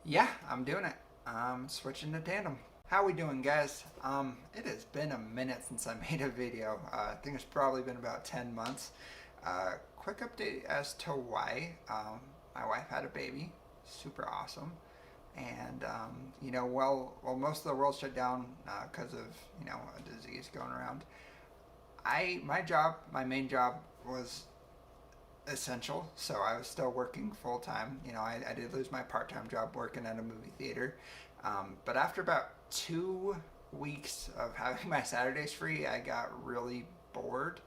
Yeah, I'm doing it. I'm switching to Tandem. How we doing, guys? It has been a minute since I made a video. I think it's probably been about 10 months. Quick update as to why. My wife had a baby. Super awesome. And well, most of the world shut down because of a disease going around. My main job was essential. So I was still working full time. I did lose my part time job working at a movie theater. But after about 2 weeks of having my Saturdays free, I got really bored.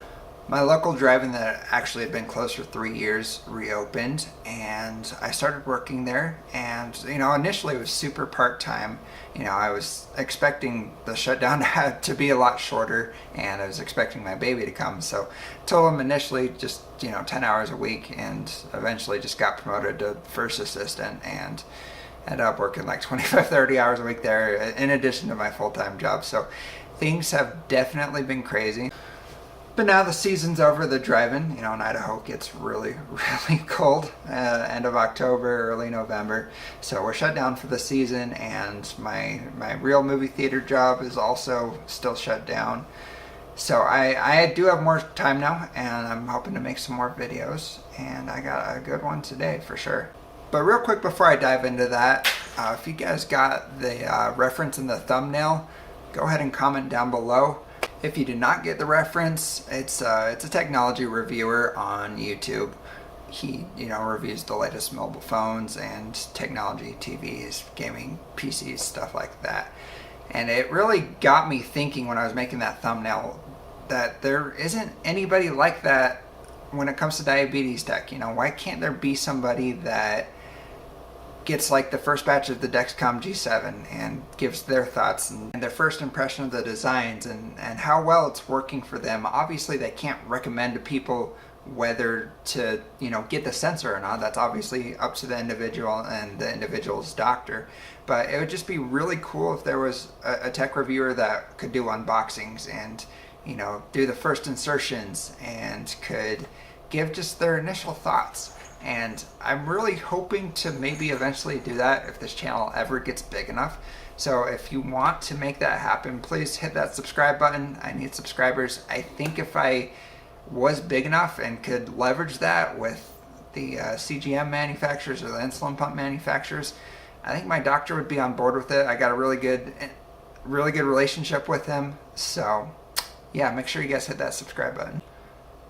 My local drive-in that actually had been closed for 3 years reopened, and I started working there. And initially it was super part-time. I was expecting the shutdown to be a lot shorter, and I was expecting my baby to come. So I told him initially just 10 hours a week, and eventually just got promoted to first assistant and ended up working like 25, 30 hours a week there in addition to my full-time job. So things have definitely been crazy. But now the season's over, the drive-in, in Idaho gets really, really cold, end of October, early November. So we're shut down for the season, and my real movie theater job is also still shut down. So I do have more time now, and I'm hoping to make some more videos, and I got a good one today for sure. But real quick before I dive into that, if you guys got the reference in the thumbnail, go ahead and comment down below. If you did not get the reference, it's a technology reviewer on YouTube. He reviews the latest mobile phones and technology, TVs, gaming, PCs, stuff like that. And it really got me thinking when I was making that thumbnail that there isn't anybody like that when it comes to diabetes tech. Why can't there be somebody that gets like the first batch of the Dexcom G7 and gives their thoughts and their first impression of the designs and how well it's working for them. Obviously they can't recommend to people whether to get the sensor or not. That's obviously up to the individual and the individual's doctor, but it would just be really cool if there was a tech reviewer that could do unboxings and do the first insertions and could give just their initial thoughts. And I'm really hoping to maybe eventually do that if this channel ever gets big enough. So if you want to make that happen, please hit that subscribe button. I need subscribers. I think if I was big enough and could leverage that with the CGM manufacturers or the insulin pump manufacturers, I think my doctor would be on board with it. I got a really good relationship with him. So yeah, make sure you guys hit that subscribe button.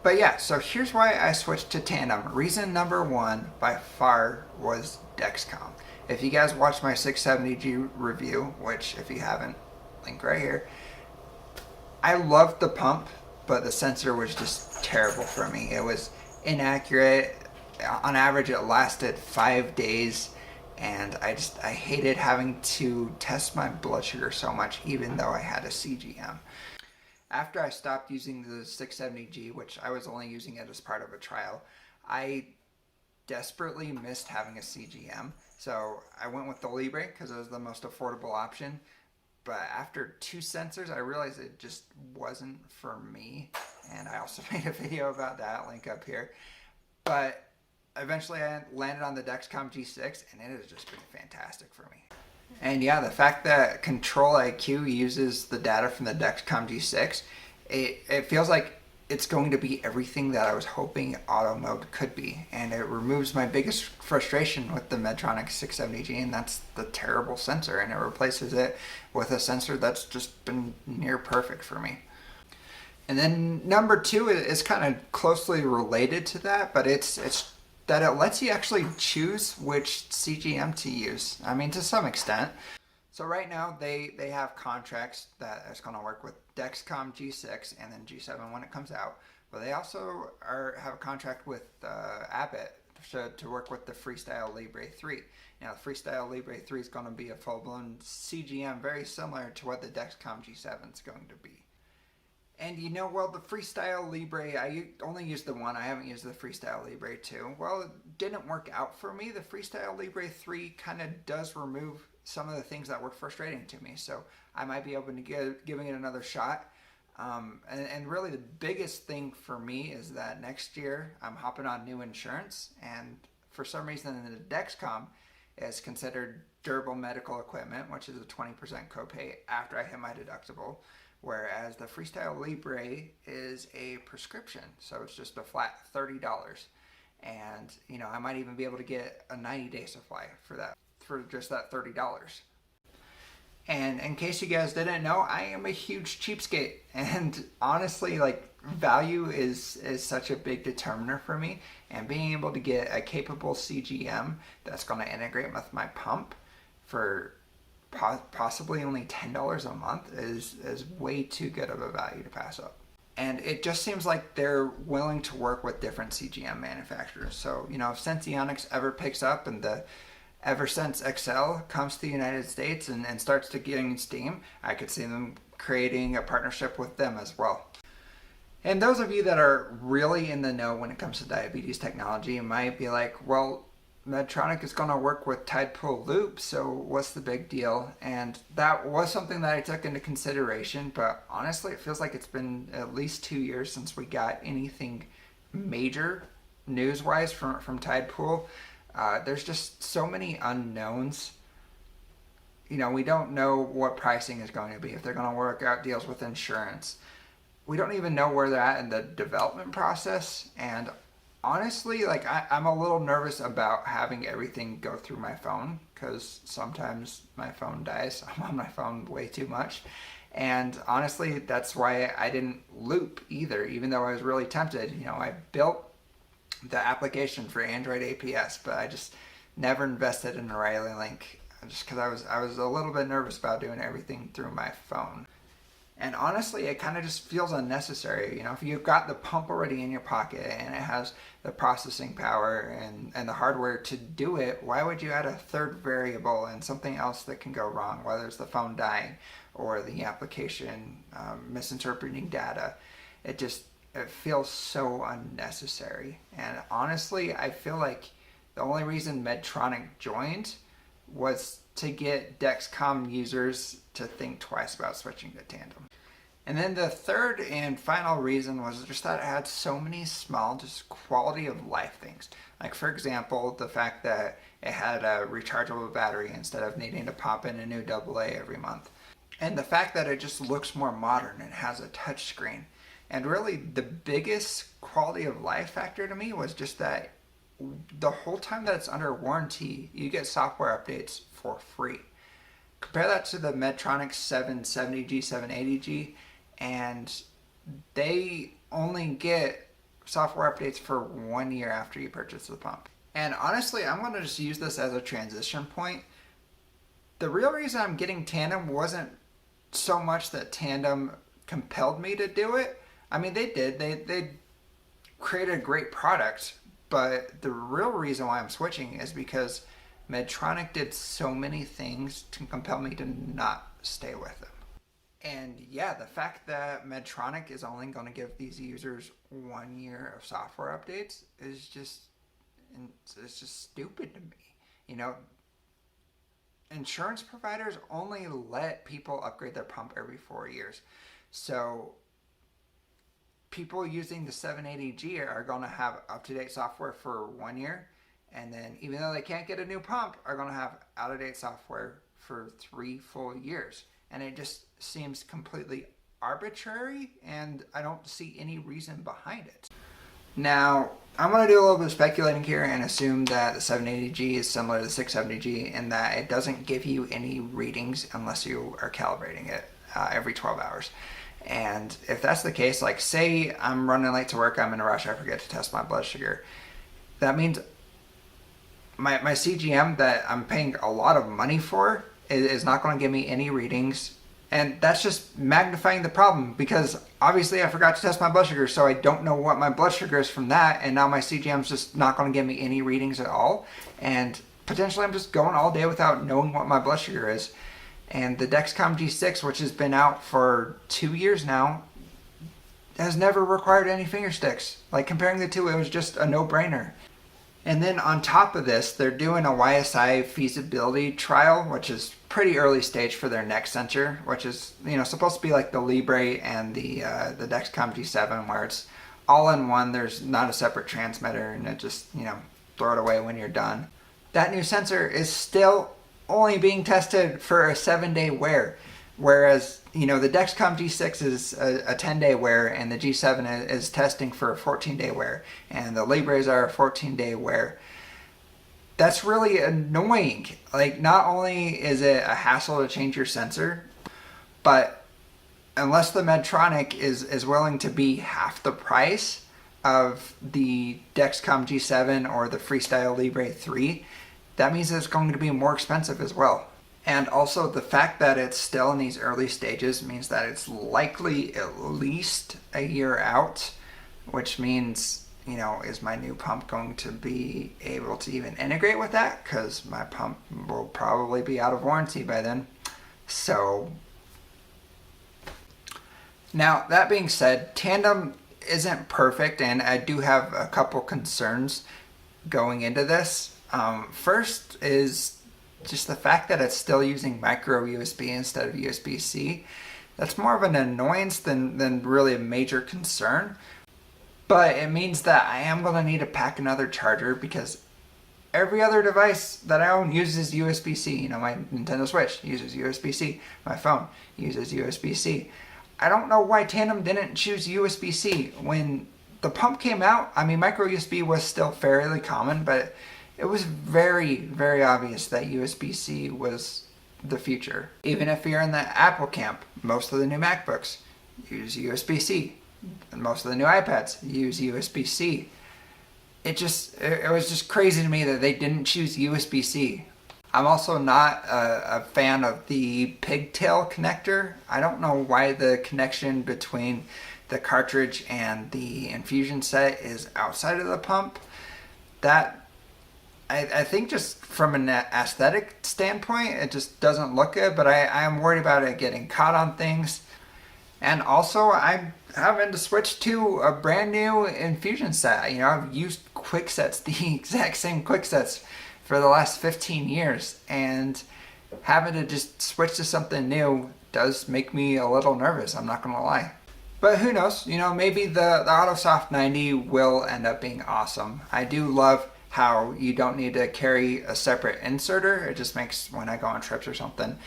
But yeah, so here's why I switched to Tandem. Reason number one by far was Dexcom. If you guys watched my 670G review, which if you haven't, link right here, I loved the pump, but the sensor was just terrible for me. It was inaccurate. On average, it lasted 5 days, and I hated having to test my blood sugar so much, even though I had a CGM. After I stopped using the 670G, which I was only using it as part of a trial, I desperately missed having a CGM. So I went with the Libre because it was the most affordable option. But after 2 sensors, I realized it just wasn't for me. And I also made a video about that, link up here. But eventually I landed on the Dexcom G6, and it has just been fantastic for me. And yeah, the fact that Control IQ uses the data from the Dexcom G6, it feels like it's going to be everything that I was hoping auto mode could be. And it removes my biggest frustration with the Medtronic 670G, and that's the terrible sensor. And it replaces it with a sensor that's just been near perfect for me. And then number two is kind of closely related to that, but it's that it lets you actually choose which CGM to use. I mean, to some extent. So right now they have contracts that is going to work with Dexcom G6 and then G7 when it comes out. But they also have a contract with Abbott to work with the Freestyle Libre 3. Now the Freestyle Libre 3 is going to be a full-blown CGM very similar to what the Dexcom G7 is going to be. And well, the Freestyle Libre, I only used the one. I haven't used the Freestyle Libre 2. Well, it didn't work out for me. The Freestyle Libre 3 kind of does remove some of the things that were frustrating to me. So I might be open to giving it another shot. And really the biggest thing for me is that next year I'm hopping on new insurance. And for some reason in the Dexcom, is considered durable medical equipment, which is a 20% copay after I hit my deductible, whereas the Freestyle Libre is a prescription, so it's just a flat $30. And I might even be able to get a 90-day supply for just that $30. And in case you guys didn't know, I am a huge cheapskate, and honestly, like, value is such a big determiner for me, and being able to get a capable CGM that's going to integrate with my pump for possibly only $10 a month is way too good of a value to pass up. And it just seems like they're willing to work with different CGM manufacturers. So, if Senseonics ever picks up and the Eversense XL comes to the United States and starts to gain steam, I could see them creating a partnership with them as well. And those of you that are really in the know when it comes to diabetes technology might be like, well, Medtronic is going to work with Tidepool Loop, so what's the big deal? And that was something that I took into consideration, but honestly, it feels like it's been at least 2 years since we got anything major news-wise from Tidepool. There's just so many unknowns. We don't know what pricing is going to be, if they're going to work out deals with insurance. We don't even know where they're at in the development process, and honestly, like, I'm a little nervous about having everything go through my phone, because sometimes my phone dies. I'm on my phone way too much. And honestly, that's why I didn't loop either, even though I was really tempted. I built the application for Android APS, but I just never invested in a Riley Link, just because I was a little bit nervous about doing everything through my phone. And honestly, it kind of just feels unnecessary. If you've got the pump already in your pocket and it has the processing power and the hardware to do it, why would you add a third variable and something else that can go wrong, whether it's the phone dying or the application misinterpreting data? It feels so unnecessary. And honestly, I feel like the only reason Medtronic joined was to get Dexcom users to think twice about switching to Tandem. And then the third and final reason was just that it had so many small, just quality of life things. Like, for example, the fact that it had a rechargeable battery instead of needing to pop in a new AA every month. And the fact that it just looks more modern and has a touch screen. And really, the biggest quality of life factor to me was just that the whole time that it's under warranty, you get software updates for free. Compare that to the Medtronic 770G, 780G, and they only get software updates for 1 year after you purchase the pump. And honestly, I'm going to just use this as a transition point. The real reason I'm getting Tandem wasn't so much that Tandem compelled me to do it. I mean, they did. They created a great product, but the real reason why I'm switching is because Medtronic did so many things to compel me to not stay with them. And yeah, the fact that Medtronic is only going to give these users 1 year of software updates is just stupid to me. Insurance providers only let people upgrade their pump every 4 years. So people using the 780G are going to have up-to-date software for 1 year. And then, even though they can't get a new pump, are going to have out-of-date software for 3 full years. And it just seems completely arbitrary, and I don't see any reason behind it. Now, I'm going to do a little bit of speculating here and assume that the 780G is similar to the 670G in that it doesn't give you any readings unless you are calibrating it every 12 hours. And if that's the case, like, say I'm running late to work, I'm in a rush, I forget to test my blood sugar. That means my CGM that I'm paying a lot of money for is not going to give me any readings. And that's just magnifying the problem, because obviously I forgot to test my blood sugar, so I don't know what my blood sugar is from that, and now my CGM's just not going to give me any readings at all. And potentially I'm just going all day without knowing what my blood sugar is. And the Dexcom G6, which has been out for 2 years now, has never required any finger sticks. Like, comparing the two, it was just a no-brainer. And then on top of this, they're doing a YSI feasibility trial, which is pretty early stage for their next sensor, which is, supposed to be like the Libre and the Dexcom G7, where it's all in one. There's not a separate transmitter, and it just, throw it away when you're done. that new sensor is still only being tested for a 7-day wear. Whereas, the Dexcom G6 is a 10-day wear, and the G7 is testing for a 14-day wear, and the Libres are a 14-day wear. That's really annoying. Like, not only is it a hassle to change your sensor, but unless the Medtronic is willing to be half the price of the Dexcom G7 or the Freestyle Libre 3, that means it's going to be more expensive as well. And also the fact that it's still in these early stages means that it's likely at least a year out, which means, is my new pump going to be able to even integrate with that? Because my pump will probably be out of warranty by then. So, now that being said, Tandem isn't perfect, and I do have a couple concerns going into this. First is just the fact that it's still using micro USB instead of USB-C. That's more of an annoyance than really a major concern. But it means that I am going to need to pack another charger because every other device that I own uses USB-C. My Nintendo Switch uses USB-C. My phone uses USB-C. I don't know why Tandem didn't choose USB-C. When the pump came out, micro USB was still fairly common, but it was very, very obvious that USB-C was the future. Even if you're in the Apple camp, most of the new MacBooks use USB-C. And most of the new iPads use USB-C. It was just crazy to me that they didn't choose USB-C. I'm also not a fan of the pigtail connector. I don't know why the connection between the cartridge and the infusion set is outside of the pump. That I think just from an aesthetic standpoint, it just doesn't look good, but I'm worried about it getting caught on things. And also, I'm having to switch to a brand new infusion set. I've used Quicksets, the exact same Quicksets, for the last 15 years, and having to just switch to something new does make me a little nervous, I'm not going to lie. But who knows, maybe the AutoSoft 90 will end up being awesome. I do love how you don't need to carry a separate inserter. It just makes, when I go on trips or something,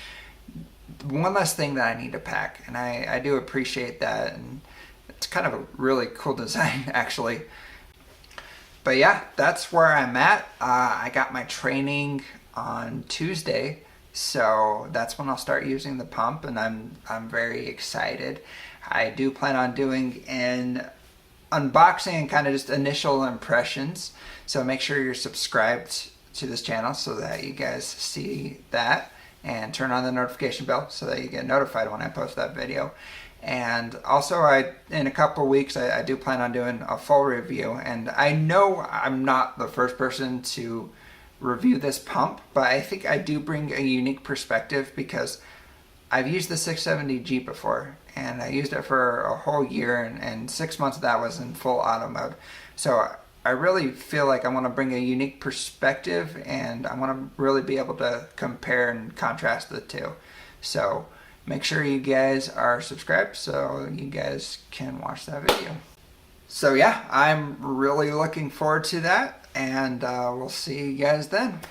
one less thing that I need to pack, and I do appreciate that, and it's kind of a really cool design actually. But yeah, that's where I'm at. I got my training on Tuesday, so that's when I'll start using the pump, and I'm very excited. I do plan on doing an unboxing and kind of just initial impressions, so make sure you're subscribed to this channel so that you guys see that, and turn on the notification bell so that you get notified when I post that video. And also, in a couple weeks, I do plan on doing a full review. And I know I'm not the first person to review this pump, but I think I do bring a unique perspective because I've used the 670G before, and I used it for a whole year, and 6 months of that was in full auto mode. So I really feel like I want to bring a unique perspective, and I want to really be able to compare and contrast the two. So make sure you guys are subscribed so you guys can watch that video. So yeah, I'm really looking forward to that, and we'll see you guys then.